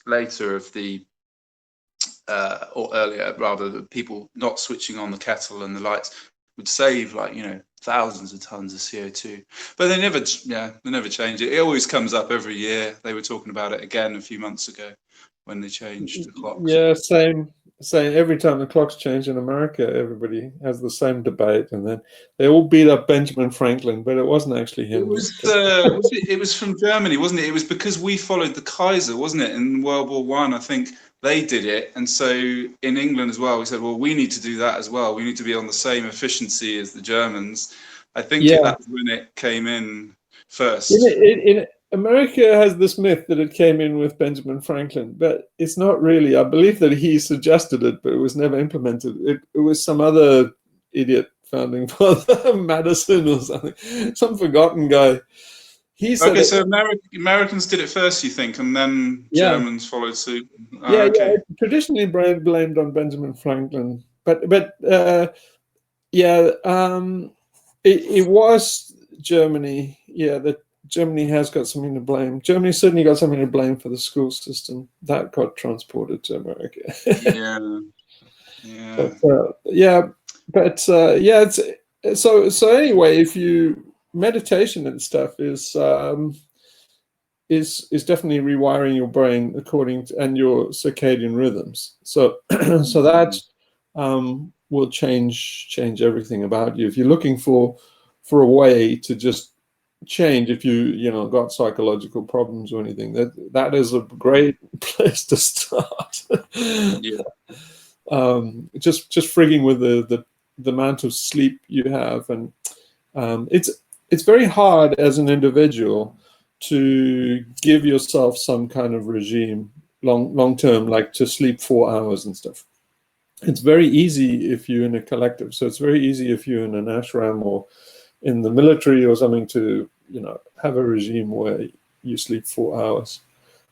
S3: later of the or earlier, rather, the people not switching on the kettle and the lights would save thousands of tons of CO2. But they never change it. It always comes up every year. They were talking about it again a few months ago when they changed the clocks.
S2: Yeah, same. Every time the clocks change in America, everybody has the same debate, and then they all beat up Benjamin Franklin, but it wasn't actually him.
S3: It was from Germany, wasn't it? It was because we followed the Kaiser, wasn't it, in World War One? I think they did it, and so in England as well, we said, well, we need to do that as well. We need to be on the same efficiency as the Germans. I think that's when it came in first.
S2: In America has this myth that it came in with Benjamin Franklin, but it's not really. I believe that he suggested it, but it was never implemented. It was some other idiot founding father, Madison or something, some forgotten guy. He said
S3: okay, so Americans did it first, you think, and then Germans followed suit.
S2: Traditionally blamed on Benjamin Franklin, but it was Germany. Yeah, that Germany has got something to blame. Germany certainly got something to blame for the school system that got transported to America. It's so anyway. If you meditation and stuff is definitely rewiring your brain and your circadian rhythms. So that will change everything about you. If you're looking for a way to just change, if you got psychological problems or anything, that is a great place to start. Just frigging with the amount of sleep you have, and it's very hard as an individual to give yourself some kind of regime long term, like to sleep 4 hours and stuff. It's very easy if you're in a collective. So it's very easy if you're in an ashram or in the military or something to have a regime where you sleep 4 hours.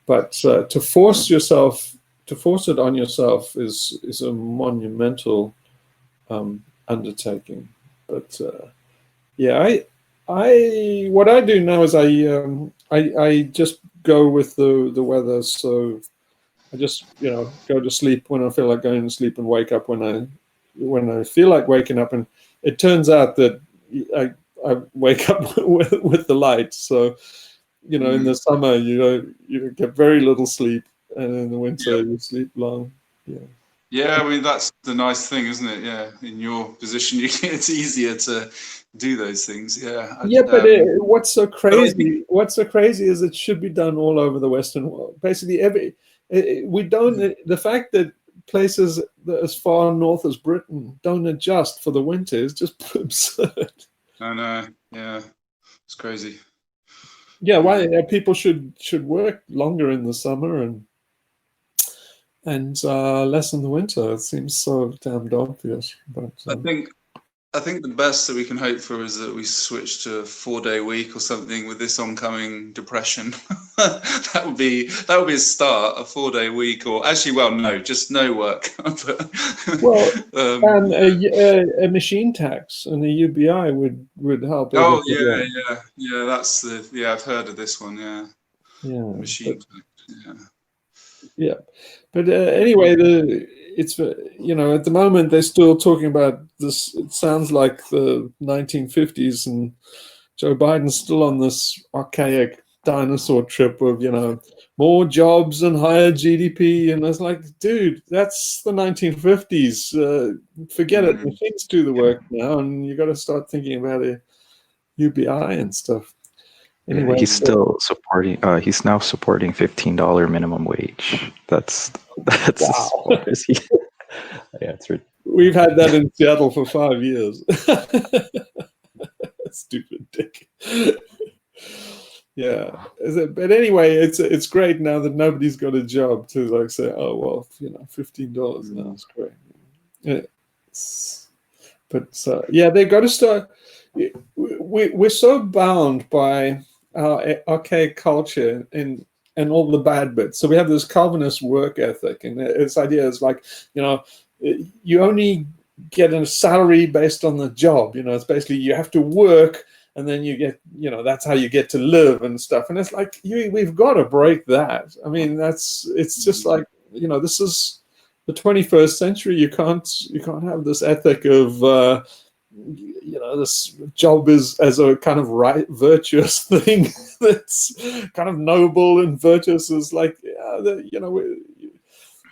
S2: But to force it on yourself is a monumental undertaking. But what I do now is I just go with the weather. So I just go to sleep when I feel like going to sleep and wake up when I feel like waking up. And it turns out that I wake up with the light. So in the summer you get very little sleep, and in the winter you sleep long.
S3: Yeah, I mean, that's the nice thing, isn't it? Yeah, in your position, it's easier to do those things.
S2: What's so crazy is it should be done all over the Western world. Basically, we don't. The fact that places that as far north as Britain don't adjust for the winter is just absurd.
S3: I know. Yeah, it's crazy.
S2: Yeah, why people should work longer in the summer and less in the winter. It seems so damned obvious. But
S3: I think the best that we can hope for is that we switch to a 4-day week or something with this oncoming depression. that would be a start, a 4-day week, or actually, well, no, just no work.
S2: Well, a machine tax and a UBI would help.
S3: Oh yeah. That's I've heard of this one. Yeah, machine tax.
S2: Yeah, but anyway, it's at the moment they're still talking about this. It sounds like the 1950s, and Joe Biden's still on this archaic dinosaur trip of more jobs and higher GDP, and I was like, dude, that's the 1950s. Forget it. Machines do the work now, and you got to start thinking about a UBI and stuff. Anyway,
S1: yeah, he's still supporting. He's now supporting $15 minimum wage. That's as far as he. Yeah, it's ridiculous.
S2: We've had that in Seattle for 5 years. Stupid dick. Yeah, but anyway, it's great now that nobody's got a job to like say, oh well, $15 now is great. Yeah. But yeah, they got to start. We're so bound by our archaic culture and all the bad bits. So we have this Calvinist work ethic, and its idea is like, you only get a salary based on the job. It's basically you have to work, and then you get, that's how you get to live and stuff. And it's like we've got to break that. I mean, it's just like, this is the 21st century. You can't have this ethic of this job is as a kind of virtuous thing that's kind of noble and virtuous. Is like,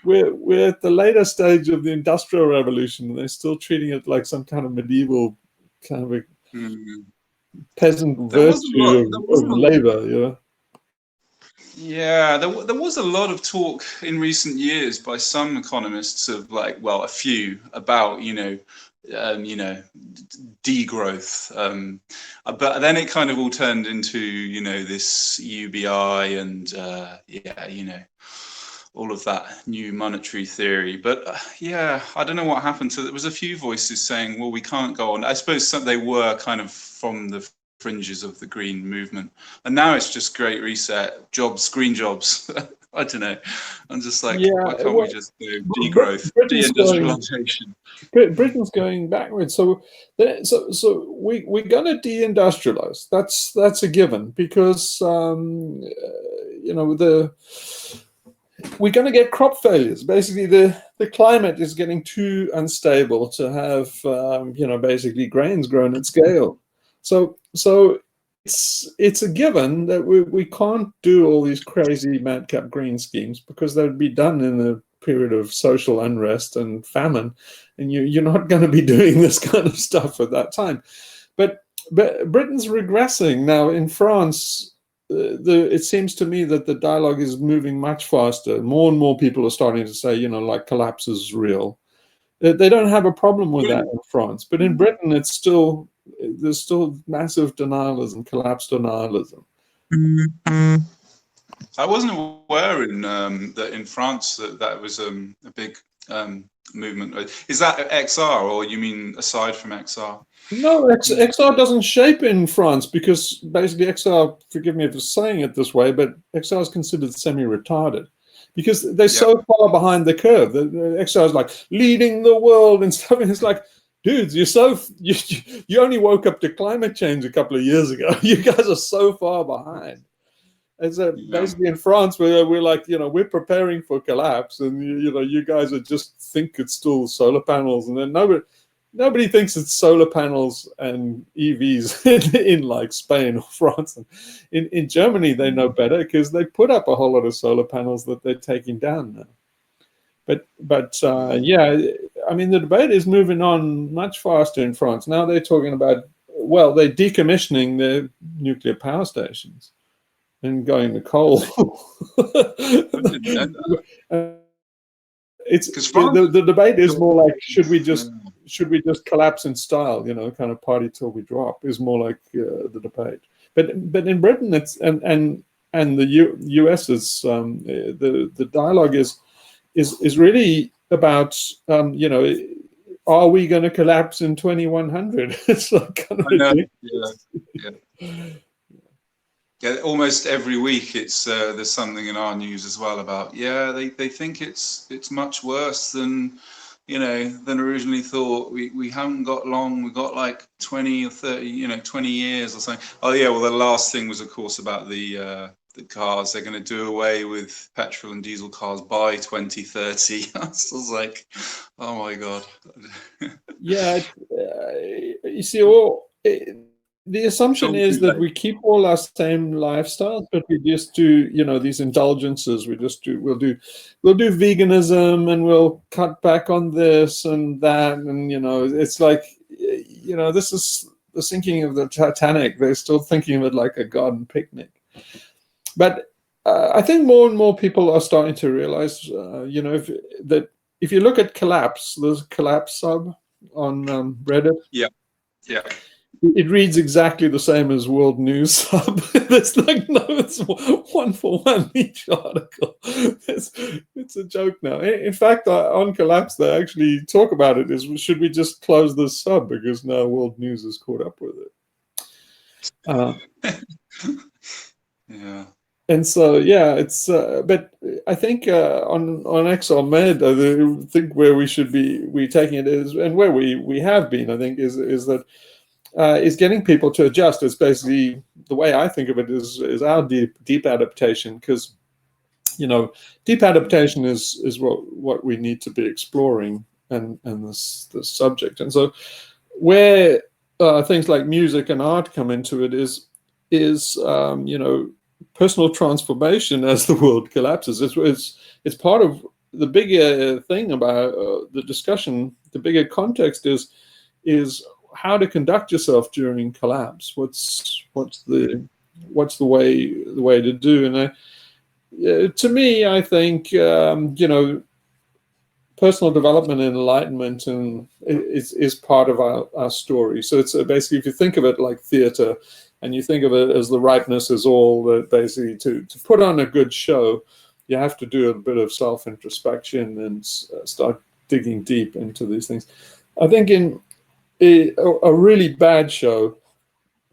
S2: we're at the later stage of the Industrial Revolution, and they're still treating it like some kind of medieval kind of a peasant virtue of labor.
S3: Yeah, there was a lot of talk in recent years by some economists of like, well, a few about degrowth, but then it kind of all turned into this UBI and all of that new monetary theory. But I don't know what happened. So there was a few voices saying, well, we can't go on. I suppose they were kind of from the fringes of the green movement, and now it's just great reset, jobs, green jobs. I don't know. I'm just like, why can't we just do degrowth, deindustrialization?
S2: Britain's going backwards. So we're going to deindustrialize. That's a given, because we're going to get crop failures. Basically, the climate is getting too unstable to have basically grains grown at scale. So it's a given that we can't do all these crazy madcap green schemes, because they would be done in a period of social unrest and famine, and you're not going to be doing this kind of stuff at that time. But Britain's regressing now. In France, it seems to me that the dialogue is moving much faster. More and more people are starting to say, like, collapse is real. They don't have a problem with that in France, but in Britain, there's still massive denialism, collapse denialism.
S3: I wasn't aware that in France that was a big movement. Is that XR, or you mean aside from XR?
S2: No, XR doesn't shape in France, because basically XR, forgive me for saying it this way, but XR is considered semi-retarded, because they're so far behind the curve. The XR is like leading the world and stuff, and it's like, dudes, you only woke up to climate change a couple of years ago. You guys are so far behind. Basically in France, we're like, we're preparing for collapse, and you guys are just think it's still solar panels, and then nobody thinks it's solar panels and EVs in like Spain or France. In Germany, they know better, because they put up a whole lot of solar panels that they're taking down now. But I mean, the debate is moving on much faster in France. Now they're talking about, well, they're decommissioning their nuclear power stations and going to coal. it's
S3: because France,
S2: the debate is more like, should we just collapse in style, you know, kind of party till we drop, is more like the debate. But in Britain, it's and the US is the dialogue is really about you know, are we going to collapse in 2100? It's like kind of ridiculous.
S3: Yeah, almost every week it's there's something in our news as well about they think it's much worse than, you know, than originally thought. We haven't got long. We've got like 20 or 30, you know, 20 years or something. Oh yeah, well the last thing was of course about the cars. They're going to do away with petrol and diesel cars by 2030. I was like, oh my god.
S2: Yeah, you see, the assumption is that we keep all our same lifestyles, but we just do, you know, these indulgences. We'll do veganism, and we'll cut back on this and that, and you know, it's like, you know, this is the sinking of the Titanic. They're still thinking of it like a garden picnic. But I think more and more people are starting to realize, you know, if you look at Collapse, there's a Collapse sub on Reddit.
S3: Yeah.
S2: It reads exactly the same as World News sub. It's like, no, it's one for one each article. It's a joke now. In fact, on Collapse, they actually talk about it. Should we just close this sub because now World News is caught up with it?
S3: Yeah.
S2: And so, yeah, it's. But I think on XR Med, I think where we should be taking it is, and where we have been, I think, is that is getting people to adjust. It's basically the way I think of it is our deep adaptation, because, you know, deep adaptation is what we need to be exploring, and this subject. And so where things like music and art come into it is you know, personal transformation as the world collapses. It's part of the bigger thing about the discussion. The bigger context is how to conduct yourself during collapse. What's the way to do? And to me, I think you know, personal development and enlightenment is part of our story. So it's basically, if you think of it like theater, and you think of it as the ripeness is all, that basically to put on a good show, you have to do a bit of self-introspection and start digging deep into these things. I think in a really bad show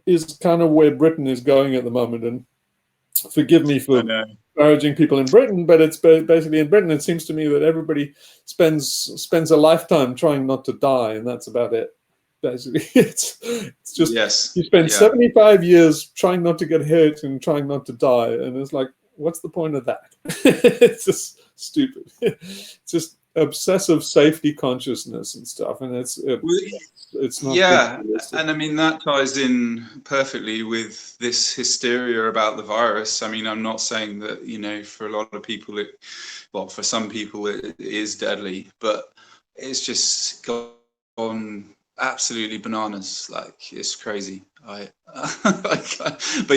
S2: is kind of where Britain is going at the moment. And forgive me for encouraging people in Britain, but it's basically, in Britain, it seems to me that everybody spends a lifetime trying not to die, and that's about it. Basically, it's just, you spend 75 years trying not to get hurt and trying not to die, and it's like, what's the point of that? It's just stupid. It's just obsessive safety consciousness and stuff, and it's not.
S3: Yeah, and I mean that ties in perfectly with this hysteria about the virus. I mean, I'm not saying that, you know, for a lot of people for some people it is deadly, but it's just gone absolutely bananas. Like, it's crazy. But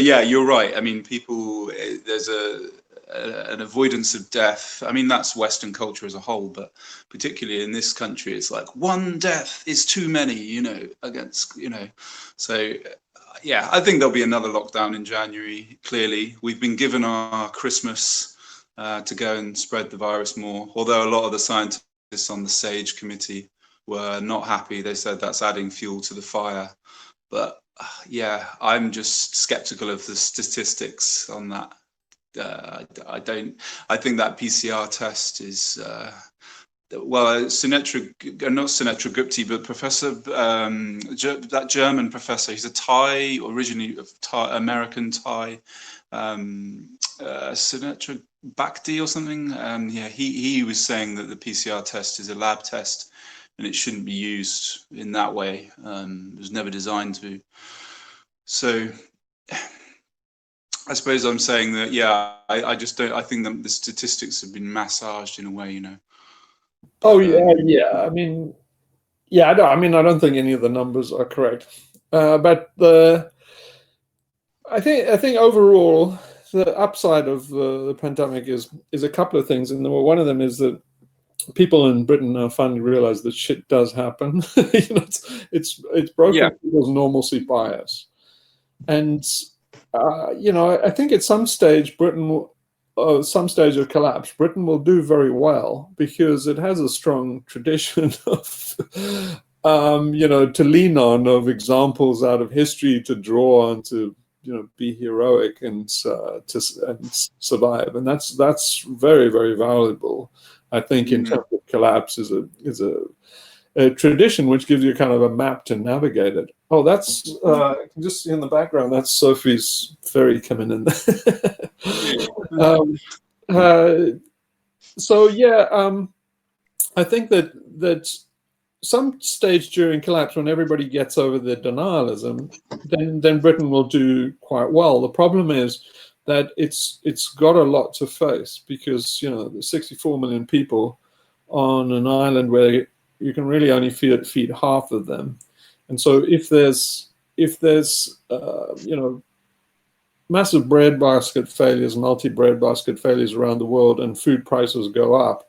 S3: yeah, you're right. I mean, people, there's an avoidance of death. I mean, that's Western culture as a whole, but particularly in this country, it's like one death is too many, you know, against, you know. So yeah, I think there'll be another lockdown in January. Clearly, we've been given our Christmas to go and spread the virus more, although a lot of the scientists on the SAGE committee were not happy. They said that's adding fuel to the fire. But yeah, I'm just skeptical of the statistics on that. I think that PCR test is not Sunetra Gupti, but Professor that German professor. He's a Thai, originally of American Thai, Sunetra Bhakti or something. Yeah, he was saying that the PCR test is a lab test, and it shouldn't be used in that way. It was never designed to. So I suppose I'm saying that, yeah, I just don't. I think that the statistics have been massaged in a way, you know.
S2: Oh yeah. I mean, yeah. I don't think any of the numbers are correct. But I think overall the upside of the pandemic is a couple of things, and one of them is that people in Britain now finally realize that shit does happen. It's broken people's normalcy bias, and I think at some stage some stage of collapse, Britain will do very well because it has a strong tradition of, to lean on, of examples out of history to draw on, to be heroic and survive, and that's very, very valuable. I think in terms of collapse is a tradition which gives you kind of a map to navigate it. Oh, that's just in the background. That's Sophie's ferry coming in. I think that some stage during collapse, when everybody gets over their denialism, then Britain will do quite well. The problem is that it's got a lot to face, because there's 64 million people on an island where you can really only feed half of them, and so if there's massive breadbasket failures, multi-breadbasket failures around the world, and food prices go up,